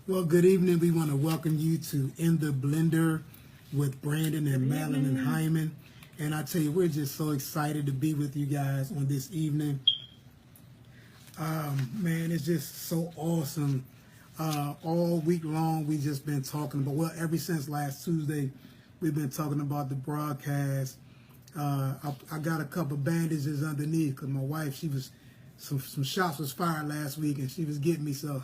Well, good evening. We want to welcome you to In the Blender with Brandon and Madeline Hyman. And I tell you, we're just so excited to be with you guys on this evening. Man, it's just so awesome. All week long, we just been talking about, well, ever since last Tuesday, we've been talking about the broadcast. I got a couple bandages underneath because my wife, she was, some shots was fired last week and she was getting me, so.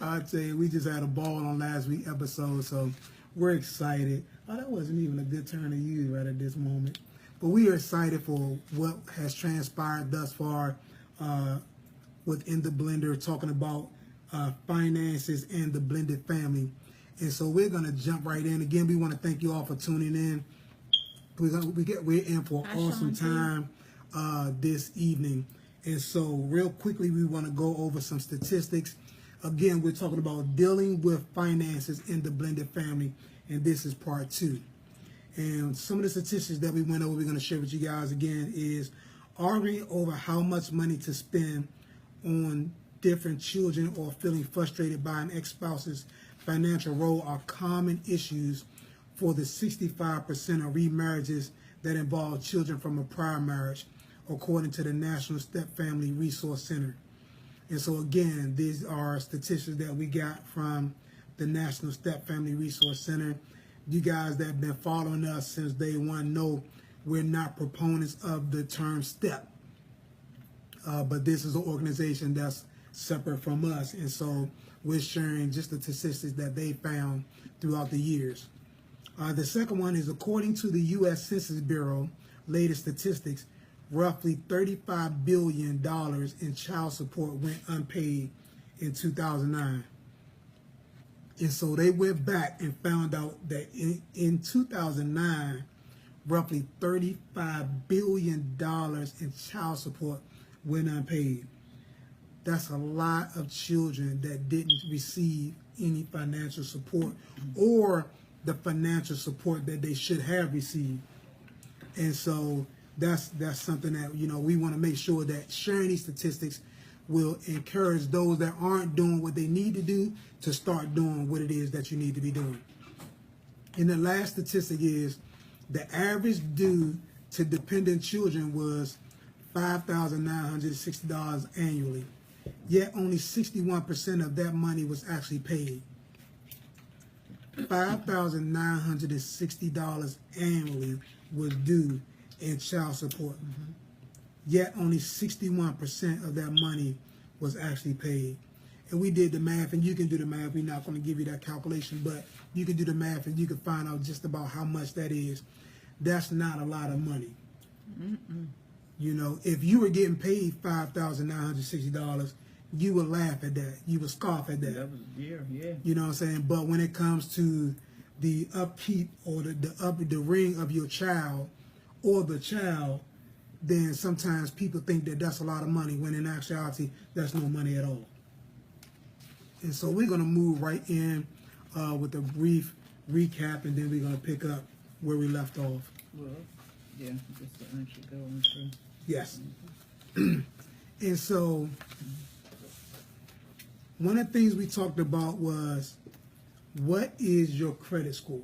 I tell you, we just had a ball on last week's episode, so we're excited. Oh, that wasn't even a good turn to use right at this moment. But we are excited for what has transpired thus far within the Blender, talking about finances and the blended family. And so we're going to jump right in. Again, we want to thank you all for tuning in. We're in for an awesome time this evening. And so real quickly, we want to go over some statistics. Again, we're talking about dealing with finances in the blended family, and this is part 2. And some of the statistics that we went over, we're going to share with you guys again, is arguing over how much money to spend on different children or feeling frustrated by an ex-spouse's financial role are common issues for the 65% of remarriages that involve children from a prior marriage, according to the National Step Family Resource Center. And so again, these are statistics that we got from the National Step Family Resource Center. You guys that have been following us since day one know we're not proponents of the term STEP. But this is an organization that's separate from us. And so we're sharing just the statistics that they found throughout the years. The second one is, according to the U.S. Census Bureau latest statistics, roughly $35 billion in child support went unpaid in 2009. And so they went back and found out that in 2009, roughly $35 billion in child support went unpaid. That's a lot of children that didn't receive any financial support or the financial support that they should have received. And so that's something that, you know, we want to make sure that sharing these statistics will encourage those that aren't doing what they need to do to start doing what it is that you need to be doing. And the last statistic is the average due to dependent children was $5,960 annually, yet only 61% of that money was actually paid. $5,960 annually was due in child support. Yet only 61% of that money was actually paid. And we did the math, and you can do the math. We're not going to give you that calculation, but you can do the math and you can find out just about how much that is. That's not a lot of money. You know, if you were getting paid $5,960, you would laugh at that. You would scoff at that. That was, yeah. You know what I'm saying? But when it comes to the upkeep or the ring of your child or the child, then sometimes people think that that's a lot of money, when in actuality, that's no money at all. And so we're going to move right in with a brief recap, and then we're going to pick up where we left off. Well, yeah, just to actually go on through. Yes. And so one of the things we talked about was, what is your credit score?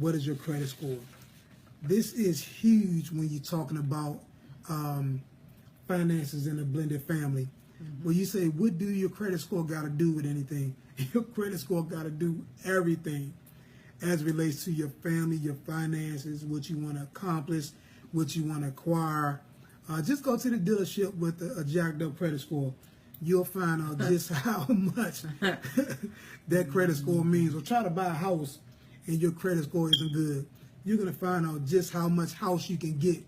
What is your credit score? This is huge when you're talking about finances in a blended family. When you say, what do your credit score got to do with anything? Your credit score got to do everything as it relates to your family, your finances, what you want to accomplish, what you want to acquire. Just go to the dealership with a jacked up credit score. You'll find out just how much that credit score means. Or try to buy a house and your credit score isn't good. You're going to find out just how much house you can get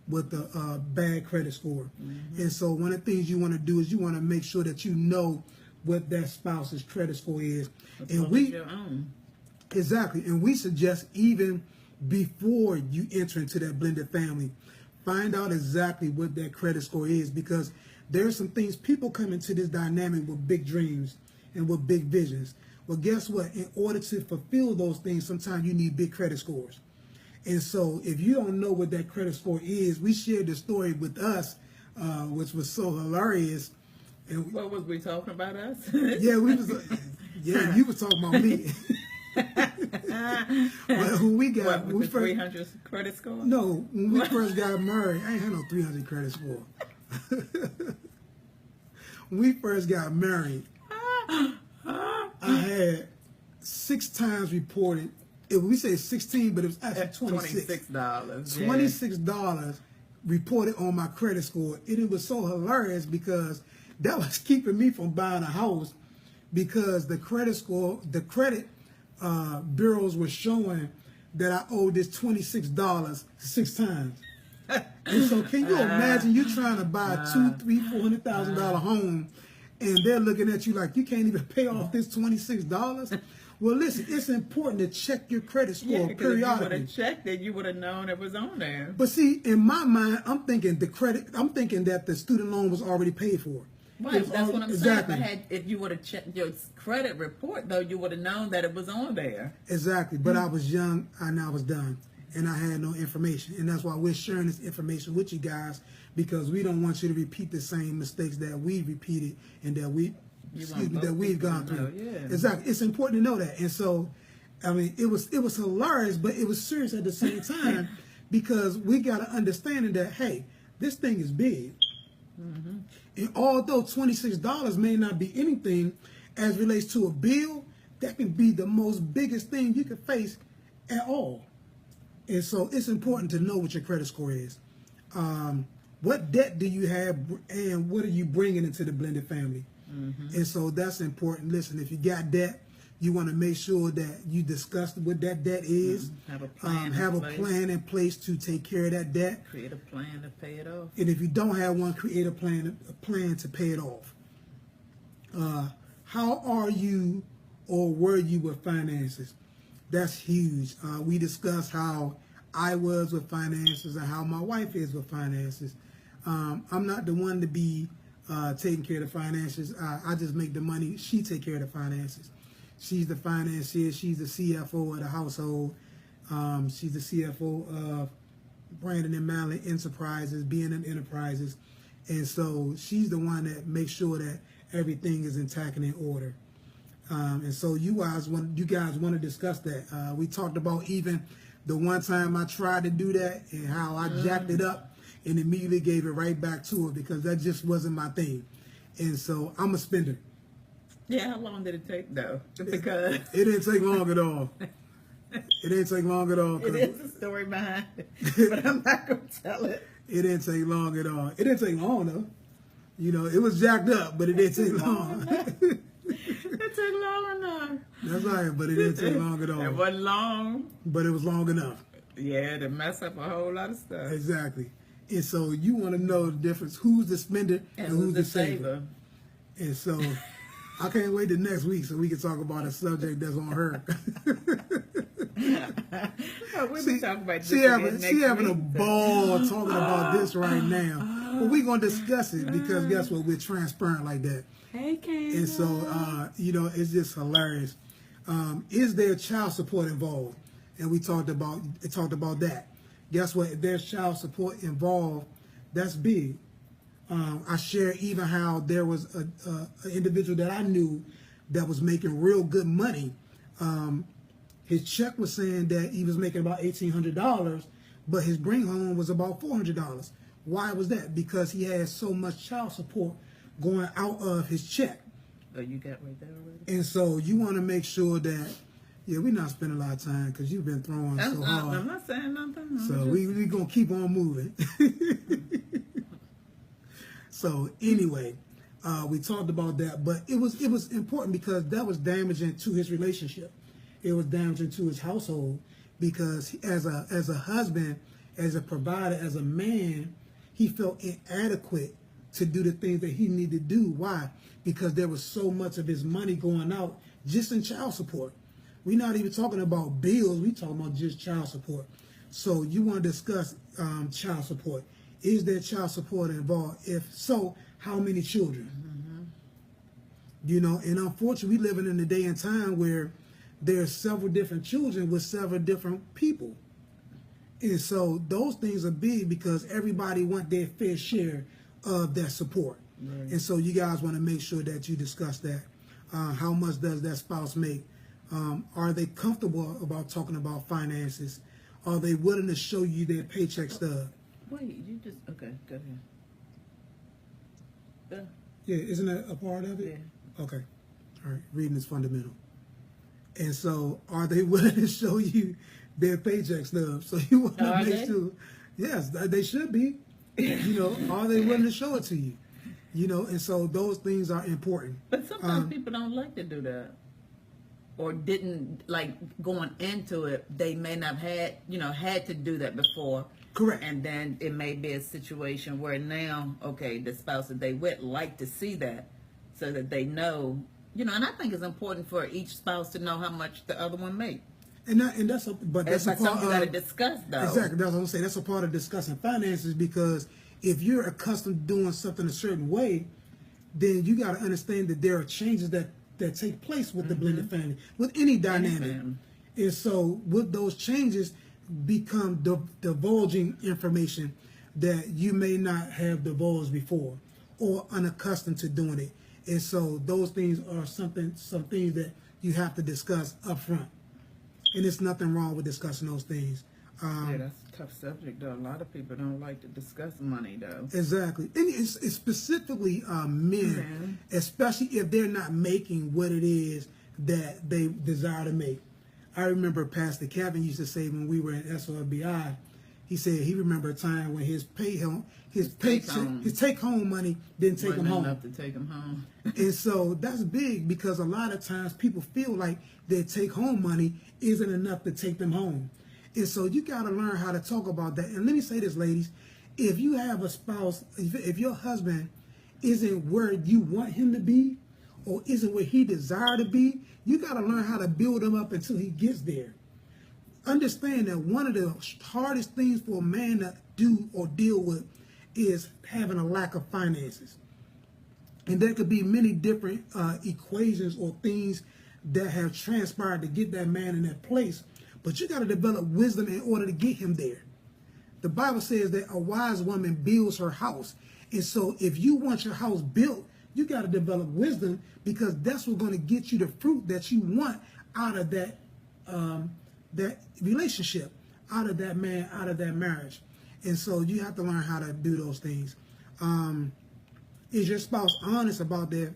with a bad credit score. And so one of the things you want to do is you want to make sure that you know what that spouse's credit score is. And Your own. Exactly. And we suggest even before you enter into that blended family, find out exactly what that credit score is, because there are some things, people come into this dynamic with big dreams and with big visions. Well, guess what? In order to fulfill those things, sometimes you need big credit scores. And so if you don't know what that credit score is, we shared the story with us, which was so hilarious, And What was we talking about us? yeah, we was. Yeah, you was talking about me. But when we got What, when we with the first, 300 credit score? no, when we first got married, I ain't had no 300 credit score. When we first got married, I had 6 times reported. If we say 16, but it was actually $26. $26 reported on my credit score, and it was so hilarious because that was keeping me from buying a house because the credit score, the credit bureaus were showing that I owed this $26 6 times. And so, can you imagine you trying to buy a $200,000, $300,000, $400,000 home, and they're looking at you like you can't even pay off this $26? Well, listen, it's important to check your credit score If you would periodically. have checked it, you would have known it was on there. But see, in my mind, I'm thinking that the student loan was already paid for. Right, that's what I'm exactly. saying. If you would have checked your credit report, though, you would have known that it was on there. Exactly. But I was young and I was done. And I had no information. And that's why we're sharing this information with you guys, because we don't want you to repeat the same mistakes that we repeated and that we've gone through. Yeah. Exactly. It's important to know that. And so, I mean, it was hilarious, but it was serious at the same time because we got to understand that, hey, this thing is big. Mm-hmm. And although $26 may not be anything as relates to a bill, that can be the most biggest thing you could face at all. And so it's important to know what your credit score is. What debt do you have and what are you bringing into the blended family? Mm-hmm. And so that's important. Listen, if you got debt, you want to make sure that you discuss what that debt is. Mm-hmm. Have a plan in place to take care of that debt. Create a plan to pay it off. And if you don't have one, create a plan to pay it off. How are you or were you with finances? That's huge. We discussed how I was with finances and how my wife is with finances. I'm not the one to be taking care of the finances. I just make the money. She take care of the finances. She's the financier. She's the CFO of the household. She's the CFO of Brandon and Madeline Enterprises, B&M Enterprises. And so she's the one that makes sure that everything is intact and in order. And so you guys want to discuss that. We talked about even the one time I tried to do that and how I jacked it up and immediately gave it right back to her because that just wasn't my thing. And so I'm a spender. Yeah, how long did it take though? Because it didn't take long at all. It didn't take long at all. It is a story behind it, but I'm not gonna tell it. It didn't take long at all. It didn't take long though. You know, it was jacked up, but it didn't take long. It took long enough. That's right, but it didn't take long at all. It wasn't long. But it was long enough. Yeah, to mess up a whole lot of stuff. Exactly. And so you want to know the difference, who's the spender and who's the saver. And so I can't wait till next week so we can talk about a subject that's on her. We'll be talking about this she having a week. ball talking about this right now. But we're going to discuss it because guess what? We're transparent like that. Hey, Candace. And so, it's just hilarious. Is there child support involved? And we talked about that. Guess what? If there's child support involved, that's big. I shared even how there was an individual that I knew that was making real good money. His check was saying that he was making about $1,800, but his bring home was about $400. Why was that? Because he had so much child support going out of his check. Oh, you got right there already? And so you want to make sure that, we're not spending a lot of time because you've been throwing so hard. I'm not saying nothing. So we're going to keep on moving. So anyway, we talked about that, but it was important because that was damaging to his relationship. It was damaging to his household because as a husband, as a provider, as a man, he felt inadequate to do the things that he needed to do. Why? Because there was so much of his money going out just in child support. We're not even talking about bills. We're talking about just child support. So you want to discuss child support. Is there child support involved? If so, how many children? Mm-hmm. And unfortunately, we living in a day and time where there's several different children with several different people. And so those things are big because everybody want their fair share of that support. Right. And so you guys want to make sure that you discuss that. How much does that spouse make? Are they comfortable about talking about finances? Are they willing to show you their paycheck stub? Wait, you just okay? Go ahead. Yeah, isn't that a part of it? Yeah. Okay. All right. Reading is fundamental. And so, are they willing to show you their paycheck stub? So you want to make sure. Yes, they should be. You know, are they willing to show it to you? You know, and so those things are important. But sometimes people don't like to do that, or didn't like going into it. They may not have had to do that before. Correct. And then it may be a situation where now, okay, the spouse that they with like to see that, so that they know, and I think it's important for each spouse to know how much the other one makes. And that's That's like something you got to discuss, though. Exactly. That's what I'm saying. That's a part of discussing finances, because if you're accustomed to doing something a certain way, then you got to understand that there are changes that take place with the blended family, with any dynamic. And so with those changes become divulging information that you may not have divulged before or unaccustomed to doing it. And so those things are some things that you have to discuss up front. And there's nothing wrong with discussing those things. Yeah, that's a tough subject, though. A lot of people don't like to discuss money, though. Exactly. And it's specifically men, especially if they're not making what it is that they desire to make. I remember Pastor Kevin used to say when we were at SRBI, he said he remembered a time when his take home money didn't take him home. Enough to take him home. And so that's big, because a lot of times people feel like their take home money isn't enough to take them home. And so you got to learn how to talk about that. And let me say this, ladies, if you have a spouse, if your husband isn't where you want him to be, or isn't where he desires to be, you got to learn how to build him up until he gets there. Understand that one of the hardest things for a man to do or deal with is having a lack of finances. And there could be many different equations or things that have transpired to get that man in that place. But you got to develop wisdom in order to get him there. The Bible says that a wise woman builds her house. And so if you want your house built, you got to develop wisdom, because that's what's going to get you the fruit that you want out of that that relationship, out of that man, out of that marriage. And so you have to learn how to do those things. Is your spouse honest about their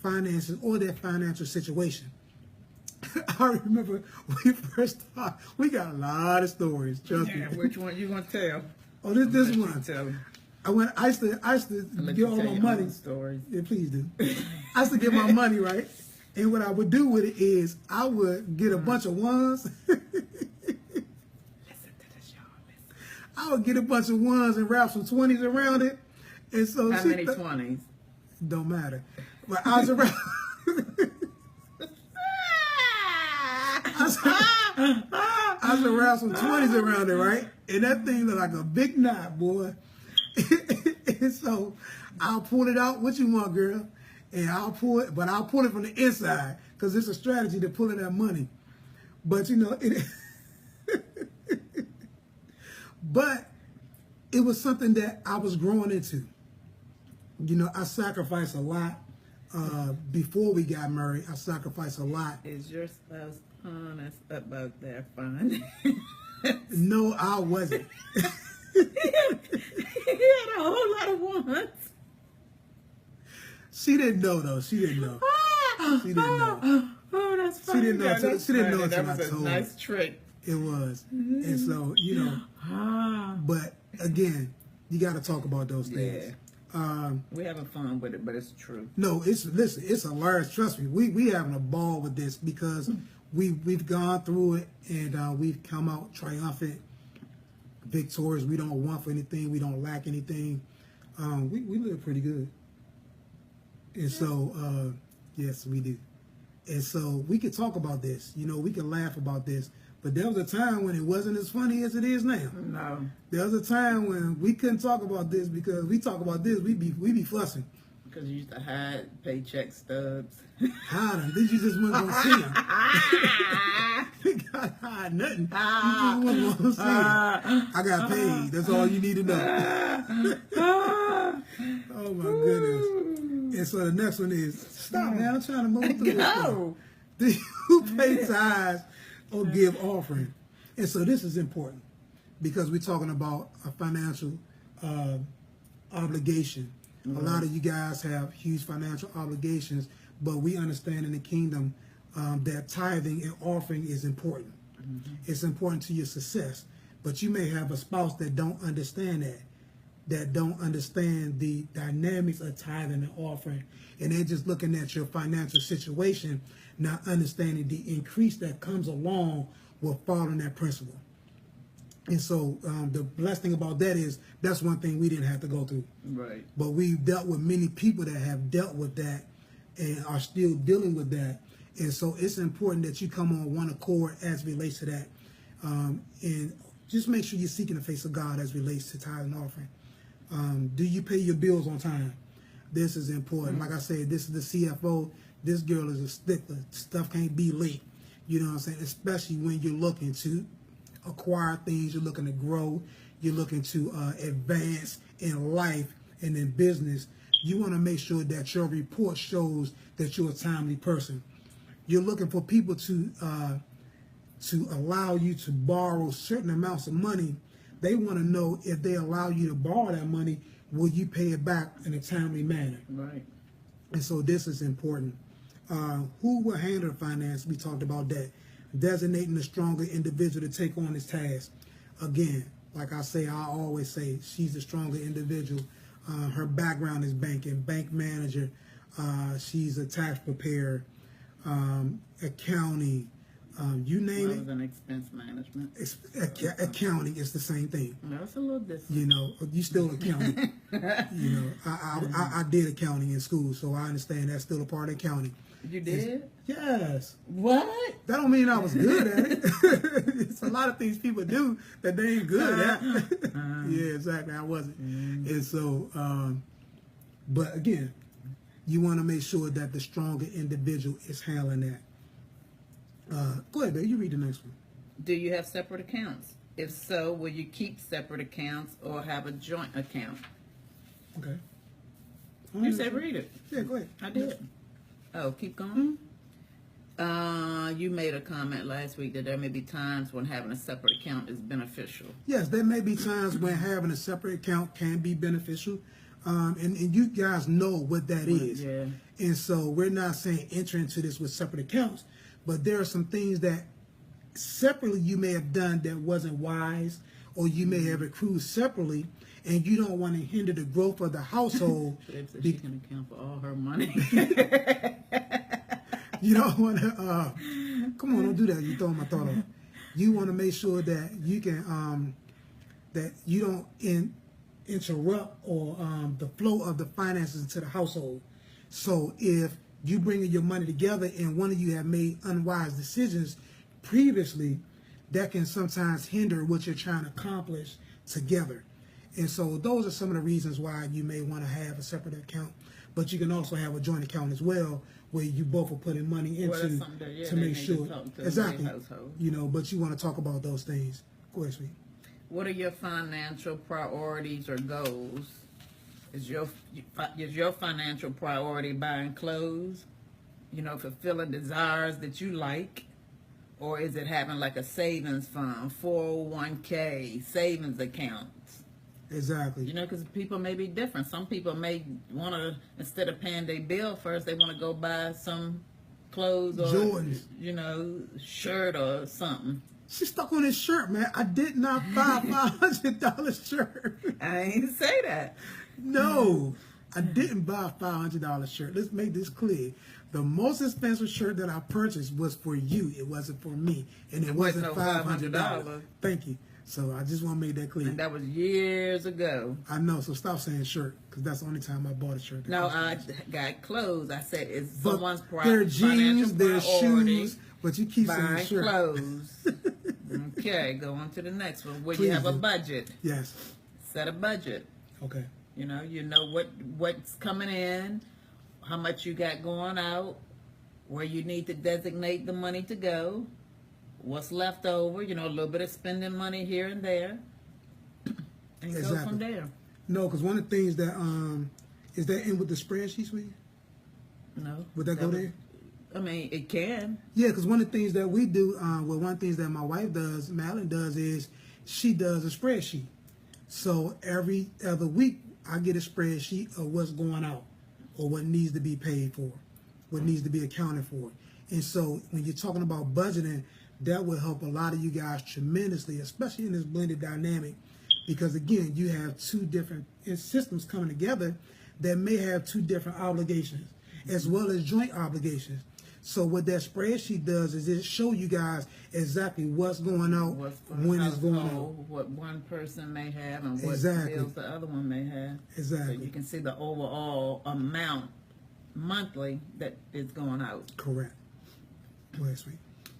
finances or their financial situation? I remember when we first started, we got a lot of stories. Trust me. Which one you gonna tell? Oh, this one. Tell them. I used to get all my money. Stories. Yeah, please do. I used to get my money, right? And what I would do with it is I would get a bunch of ones. Listen to this, y'all. Listen. I would get a bunch of ones and wrap some 20s around it. And so how many 20s? Don't matter. But I was around. I was around some 20s around it, right? And that thing looked like a big knot, boy. And so I'll pull it out. What you want, girl? And I'll pull it from the inside, because it's a strategy to pulling that money. But but it was something that I was growing into. I sacrificed a lot before we got married. I sacrificed a lot. Is your spouse honest about their finances? No, I wasn't. He had a whole lot of ones. She didn't know, though. She didn't know. She didn't know. Oh, that's funny. She didn't know. She didn't know until I That was a told her. nice trick. It was. And so, but again, you got to talk about those things. We're having fun with it, but it's true. No, it's hilarious. Trust me, we having a ball with this, because we've gone through it, and we've come out triumphant, victorious. We don't want for anything. We don't lack anything. We live pretty good. And so, yes, we do. And so we could talk about this. We could laugh about this. But there was a time when it wasn't as funny as it is now. No. There was a time when we couldn't talk about this, because we talk about this, we be fussing. Because you used to hide paycheck stubs. Hide them. Then you just went gonna see them. You got hide nothing. You just went gonna see them. I got paid. That's all you need to know. Oh my goodness. And so the next one is, stop, man. I'm trying to move through Go. this. Who pay tithes or give offering? And so this is important because we're talking about a financial obligation. A lot of you guys have huge financial obligations, but we understand in the kingdom that tithing and offering is important. It's important to your success. But you may have a spouse that don't understand that don't understand the dynamics of tithing and offering, and they're just looking at your financial situation, not understanding the increase that comes along with following that principle. And so the blessed thing about that is that's one thing we didn't have to go through. Right. But we've dealt with many people that have dealt with that and are still dealing with that. And so it's important that you come on one accord as it relates to that. And just make sure you're seeking the face of God as it relates to tithe and offering. Do you pay your bills on time? This is important. Like I said, this is the CFO. This girl is a stickler. Stuff can't be late. You know what I'm saying? Especially when you're looking to acquire things, you're looking to grow, you're looking to advance in life and in business. You want to make sure that your report shows that you're a timely person. You're looking for people to allow you to borrow certain amounts of money. They want to know if they allow you to borrow that money, will you pay it back in a timely manner? Right. And so this is important. Who will handle the finance? We talked about that. Designating a stronger individual to take on this task. Again, like I always say, she's a stronger individual. Her background is banking, bank manager. She's a tax preparer, accounting, you name it. An expense management. Accounting is the same thing. That's a little different. You know, you still accounting. You know, I did accounting in school, so I understand that's still a part of accounting. You did? Yes. What? That don't mean I was good at it. It's a lot of things people do that they ain't good at. Yeah, exactly. I wasn't. And so, but again, you want to make sure that the stronger individual is handling that. Go ahead, babe. You read the next one. Do you have separate accounts? If so, will you keep separate accounts or have a joint account? Okay. You said read it. Yeah, go ahead. I did. Oh, keep going. You made a comment last week that there may be times when having a separate account is beneficial. Yes, there may be times when having a separate account can be beneficial. And you guys know what that is. Yeah. And so we're not saying enter into this with separate accounts, but there are some things that separately you may have done that wasn't wise, or you may have accrued separately, and you don't want to hinder the growth of the household. She can account for all her money. You don't want to, come on, don't do that. You're throwing my thought off. You want to make sure that you can, that you don't interrupt or the flow of the finances into the household. So if you bringing your money together and one of you have made unwise decisions previously, that can sometimes hinder what you're trying to accomplish together. And so those are some of the reasons why you may want to have a separate account. But you can also have a joint account as well, where you both are putting money into to make sure. Exactly. You know, but you want to talk about those things. Go ahead, sweet. What are your financial priorities or goals? Is your financial priority buying clothes? You know, fulfilling desires that you like? Or is it having like a savings fund, 401k, savings accounts? Exactly. You know, because people may be different. Some people may want to, instead of paying their bill first, they want to go buy some clothes or, Jordans, you know, shirt or something. She's stuck on this shirt, man. I did not buy a $500 shirt. I ain't say that. No, I didn't buy a $500 shirt. Let's make this clear. The most expensive shirt that I purchased was for you. It wasn't for me. And it wasn't $500. Thank you. So I just want to make that clear. And that was years ago. I know. So stop saying shirt, because that's the only time I bought a shirt. No, I got clothes. I said it's but someone's they're jeans, they're priority. shoes, but you keep saying Buying shirt. Clothes. Okay, go on to the next one. Will Please you have a do. budget? Yes. Set a budget. Okay. You know what's coming in, how much you got going out, where you need to designate the money to go, what's left over, a little bit of spending money here and there, and go from there. No, because one of the things that is that in with the spreadsheet, sweetie? No. Would that go there? I mean, it can. Yeah, because one of the things that we do, one of the things that my wife does, Madeline does, is she does a spreadsheet. So every other week, I get a spreadsheet of what's going out or what needs to be paid for, what needs to be accounted for. And so when you're talking about budgeting, that will help a lot of you guys tremendously, especially in this blended dynamic. Because again, you have two different systems coming together that may have two different obligations, as well as joint obligations. So what that spreadsheet does is it show you guys exactly what's going on, when it's going on, what one person may have, and what bills the other one may have. Exactly. So you can see the overall amount monthly that is going out. Correct. Go ahead, sweet.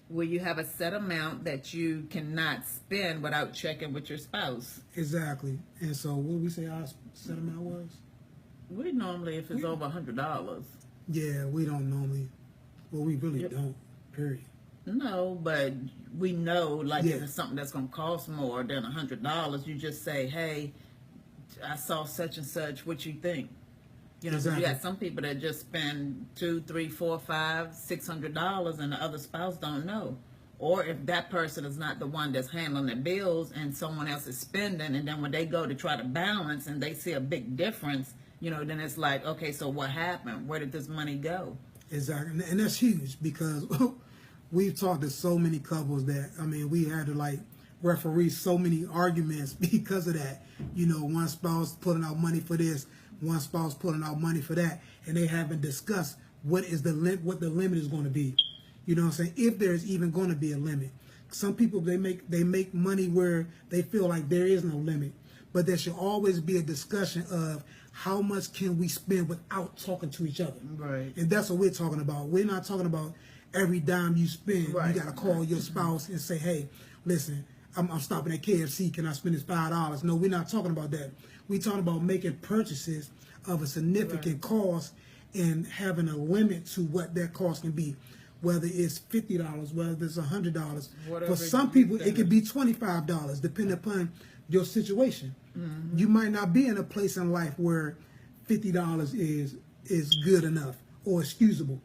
Will you have a set amount that you cannot spend without checking with your spouse? Exactly. And so what we say our set amount was? We normally, if it's over $100. Yeah, we don't normally. Well, we really don't. Period. No, but we know, like, if it's something that's going to cost more than $100, you just say, "Hey, I saw such and such. What you think?" You got some people that just spend $200, $300, $400, $500, $600, and the other spouse don't know. Or if that person is not the one that's handling the bills and someone else is spending, and then when they go to try to balance and they see a big difference, then it's like, okay, so what happened? Where did this money go? Exactly, and that's huge because we've talked to so many couples that, we had to referee so many arguments because of that. One spouse pulling out money for this, one spouse pulling out money for that, and they haven't discussed what the limit is going to be. You know what I'm saying? If there's even going to be a limit. Some people, they make money where they feel like there is no limit, but there should always be a discussion of how much can we spend without talking to each other. Right. And that's what we're talking about. We're not talking about every dime you spend. Right. You got to call your spouse and say, "Hey, listen, I'm stopping at KFC. Can I spend this $5?" No, we're not talking about that. We're talking about making purchases of a significant cost and having a limit to what that cost can be. Whether it's $50, whether it's $100. For some people, it could be $25, depending upon your situation. Mm-hmm. You might not be in a place in life where $50 is good enough or excusable.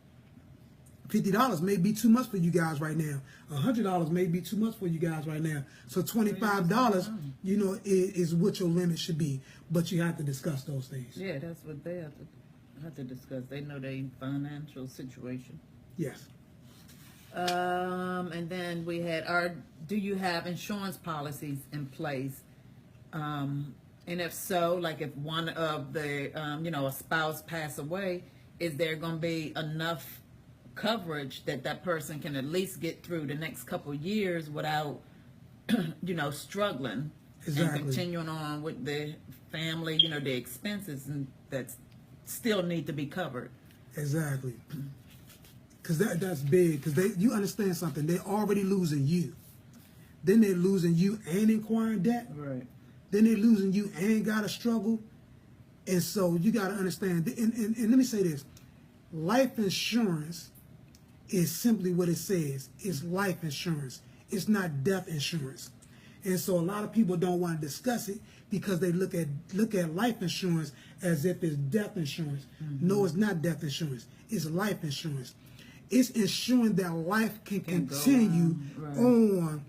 $50 may be too much for you guys right now. $100 may be too much for you guys right now. So $25, is what your limit should be. But you have to discuss those things. Yeah, that's what they have to discuss. They know their financial situation. Yes. And then we had do you have insurance policies in place? And if so, like if one of the, a spouse passed away, is there going to be enough coverage that person can at least get through the next couple of years without, struggling and continuing on with the family, the expenses that still need to be covered. Exactly. Because that's big. Because you understand something. They're already losing you. Then they're losing you and inquiring debt. Right. Then they're losing you and got to struggle. And so you got to understand. And let me say this. Life insurance is simply what it says. It's life insurance. It's not death insurance. And so a lot of people don't want to discuss it because they look at life insurance as if it's death insurance. Mm-hmm. No, it's not death insurance. It's life insurance. It's ensuring that life can continue on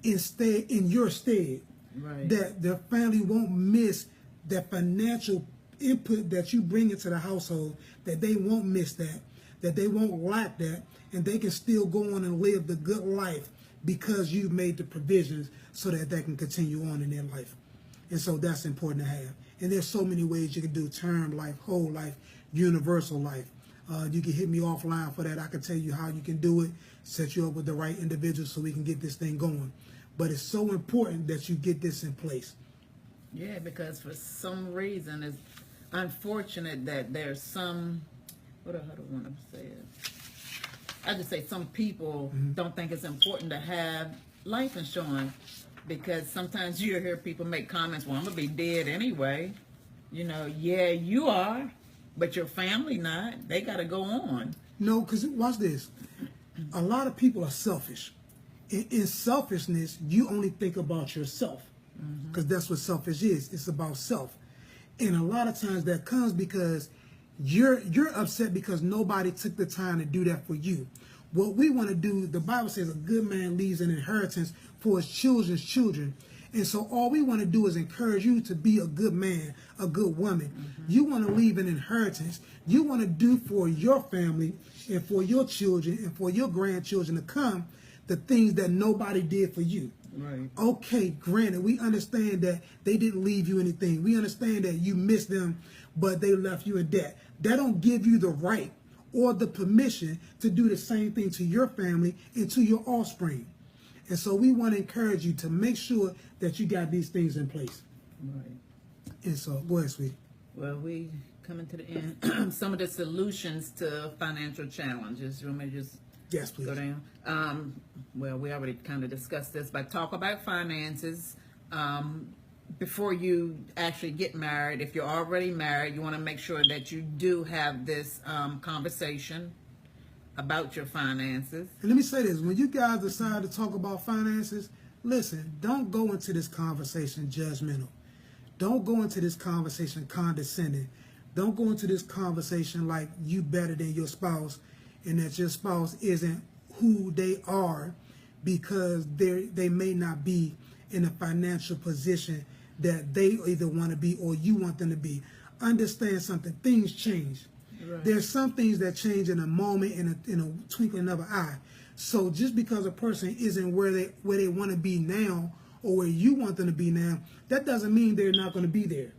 in your stead. Right. That the family won't miss that financial input that you bring into the household, that they won't miss that they won't lack that, and they can still go on and live the good life because you've made the provisions so that they can continue on in their life. And so that's important to have. And there's so many ways you can do term life, whole life, universal life. You can hit me offline for that. I can tell you how you can do it, set you up with the right individuals so we can get this thing going. But it's so important that you get this in place. Yeah, because for some reason it's unfortunate that there's some, how do I want to say it? I just say some people don't think it's important to have life insurance because sometimes you hear people make comments, well, I'm going to be dead anyway. Yeah, you are, but your family not. They got to go on. No, because watch this. A lot of people are selfish. In selfishness, you only think about yourself, because that's what selfish is. It's about self. And a lot of times that comes because you're upset because nobody took the time to do that for you. What we want to do, the Bible says a good man leaves an inheritance for his children's children. And so all we want to do is encourage you to be a good man, a good woman. You want to leave an inheritance. You want to do for your family and for your children and for your grandchildren to come the things that nobody did for you. Right. Okay, granted, we understand that they didn't leave you anything. We understand that you missed them, but they left you in debt. That don't give you the right or the permission to do the same thing to your family and to your offspring. And so we want to encourage you to make sure that you got these things in place. Right. And so, go ahead, sweet. Well, we coming to the end. Some of the solutions to financial challenges. You want me to just Yes, please. go down? Well, we already kind of discussed this, but talk about finances. Before you actually get married, if you're already married, you want to make sure that you do have this conversation about your finances. And let me say this. When you guys decide to talk about finances, listen, don't go into this conversation judgmental. Don't go into this conversation condescending. Don't go into this conversation like you better than your spouse and that your spouse isn't who they are because they may not be in a financial position that they either want to be or you want them to be. Understand something. Things change. Right. There's some things that change in a moment, in a twinkling of an eye. So just because a person isn't where they want to be now or where you want them to be now, that doesn't mean they're not going to be there.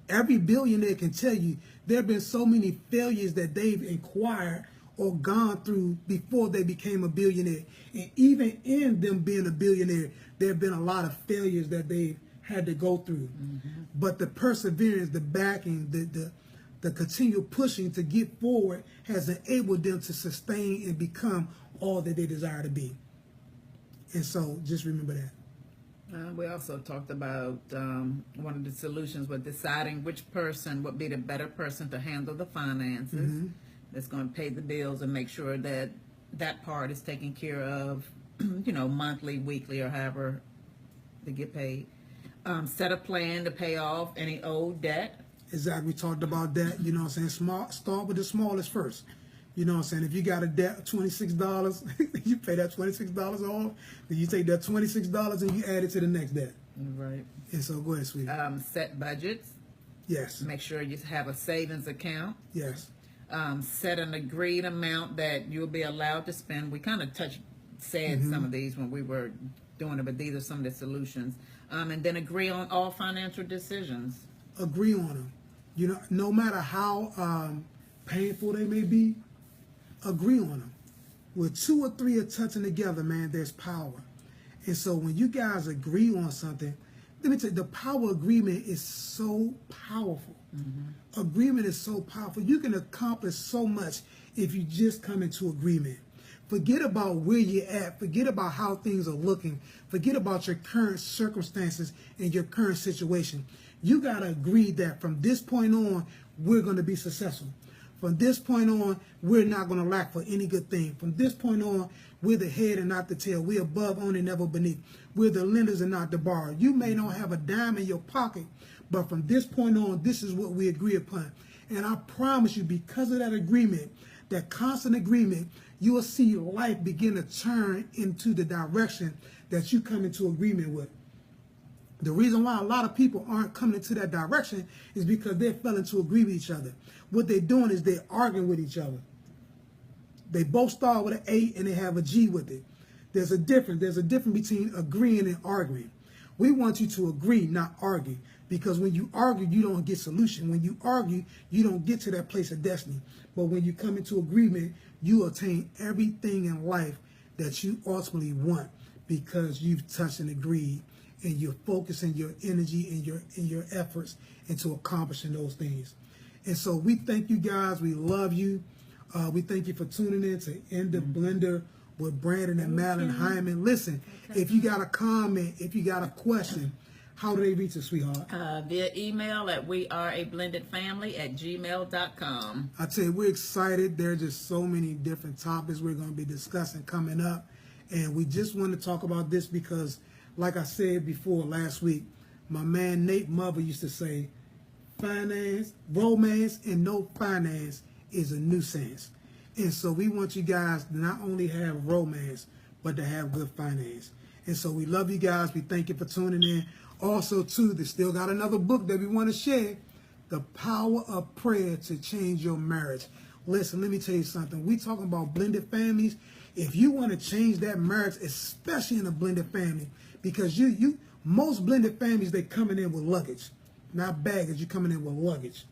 Every billionaire can tell you there have been so many failures that they've acquired or gone through before they became a billionaire. And even in them being a billionaire, there have been a lot of failures that they've had to go through. But the perseverance, the backing, the continual pushing to get forward has enabled them to sustain and become all that they desire to be. And so just remember that. We also talked about one of the solutions was deciding which person would be the better person to handle the finances, that's going to pay the bills and make sure that that part is taken care of, monthly, weekly, or however they get paid. Set a plan to pay off any old debt. Exactly. We talked about that. You know what I'm saying? Start with the smallest first. You know what I'm saying? If you got a debt of $26, you pay that $26 off. Then you take that $26 and you add it to the next debt. Right. And so go ahead, sweetie. Set budgets. Yes. Make sure you have a savings account. Yes. Set an agreed amount that you'll be allowed to spend. We kind of said some of these when we were doing it, but these are some of the solutions. And then agree on all financial decisions. Agree on them. No matter how painful they may be, agree on them. With two or three are touching together, man, there's power. And so when you guys agree on something, let me tell you, the power agreement is so powerful. Agreement is so powerful. You can accomplish so much if you just come into agreement. Forget about where you're at. Forget about how things are looking. Forget about your current circumstances and your current situation. You got to agree that from this point on, we're going to be successful. From this point on, we're not going to lack for any good thing. From this point on, we're the head and not the tail. We're above only, never beneath. We're the lenders and not the borrower. You may not have a dime in your pocket, but from this point on, this is what we agree upon. And I promise you, because of that agreement, that constant agreement, you will see life begin to turn into the direction that you come into agreement with. The reason why a lot of people aren't coming into that direction is because they fell into agree with each other. What they're doing is they're arguing with each other. They both start with an A and they have a G with it. There's a difference. There's a difference between agreeing and arguing. We want you to agree, not argue. Because when you argue, you don't get solution. When you argue, you don't get to that place of destiny. But when you come into agreement, you attain everything in life that you ultimately want because you've touched and agreed, and you're focusing your energy and your efforts into accomplishing those things. And so we thank you guys. We love you. We thank you for tuning in to In the Blender with Brandon and Madeline Hyman. Listen, if you got a comment, if you got a question, How do they reach us, sweetheart? Via email at weareablendedfamily@gmail.com. I tell you, we're excited. There are just so many different topics we're going to be discussing coming up. And we just want to talk about this because, like I said before last week, my man Nate Mother used to say, romance and no finance is a nuisance. And so we want you guys to not only have romance, but to have good finance. And so we love you guys. We thank you for tuning in. Also, too, they still got another book that we want to share, The Power of Prayer to Change Your Marriage. Listen, let me tell you something. We talking about blended families. If you want to change that marriage, especially in a blended family, because most blended families, they coming in with luggage, not baggage. You coming in with luggage.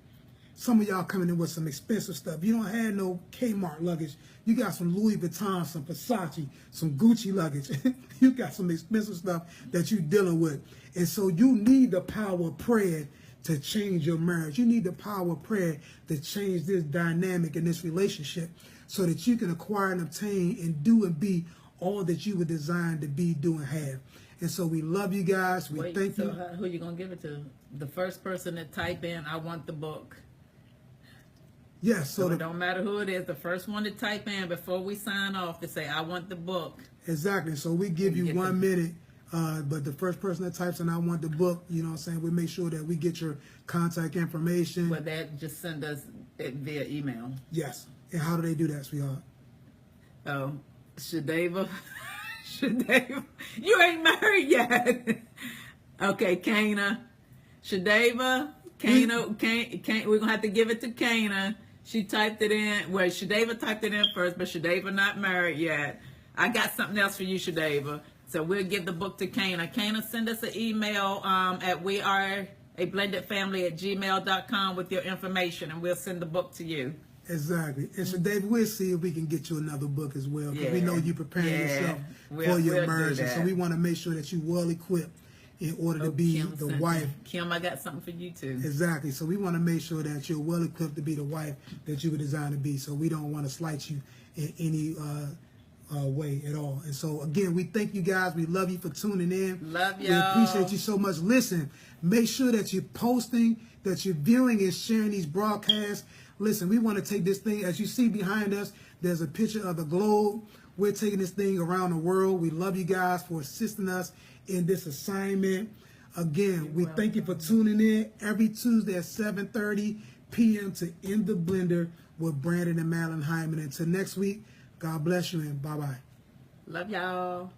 Some of y'all coming in with some expensive stuff. You don't have no Kmart luggage. You got some Louis Vuitton, some Versace, some Gucci luggage. You got some expensive stuff that you're dealing with. And so you need the power of prayer to change your marriage. You need the power of prayer to change this dynamic in this relationship so that you can acquire and obtain and do and be all that you were designed to be, do, and have. And so we love you guys. We thank you. Who are you going to give it to? The first person that type in, I want the book. Yes. So it don't matter who it is. The first one to type in before we sign off to say, I want the book. Exactly. So we give you 1 minute. But the first person that types in, I want the book, you know what I'm saying, we make sure that we get your contact information. Well, that just send us it via email. Yes. And how do they do that, sweetheart? Oh, Shadava. Shadava. You ain't married yet. Okay, Kana. Shadava. Kana. We're going to have to give it to Kana. She typed it in. Well, Shadava typed it in first, but Shadava not married yet. I got something else for you, Shadava. So we'll give the book to Kana. Kana, send us an email at weareablendedfamily@gmail.com with your information, and we'll send the book to you. Exactly. And so, David, we'll see if we can get you another book as well, because we know you're preparing yourself for your marriage. And so we want to make sure that you're well equipped in order to be the wife. Kim, I got something for you too. Exactly. So we want to make sure that you're well equipped to be the wife that you were designed to be. So we don't want to slight you in any way at all. And so again, we thank you guys. We love you for tuning in. Love y'all. We appreciate you so much. Listen, make sure that you're posting, that you're viewing and sharing these broadcasts. Listen, we want to take this thing, as you see behind us, there's a picture of the globe. We're taking this thing around the world. We love you guys for assisting us in this assignment. Again, we thank you for tuning in every Tuesday at 7:30 p.m. to In the Blender with Brandon and Madeline Hyman. Until next week, God bless you and bye-bye. Love y'all.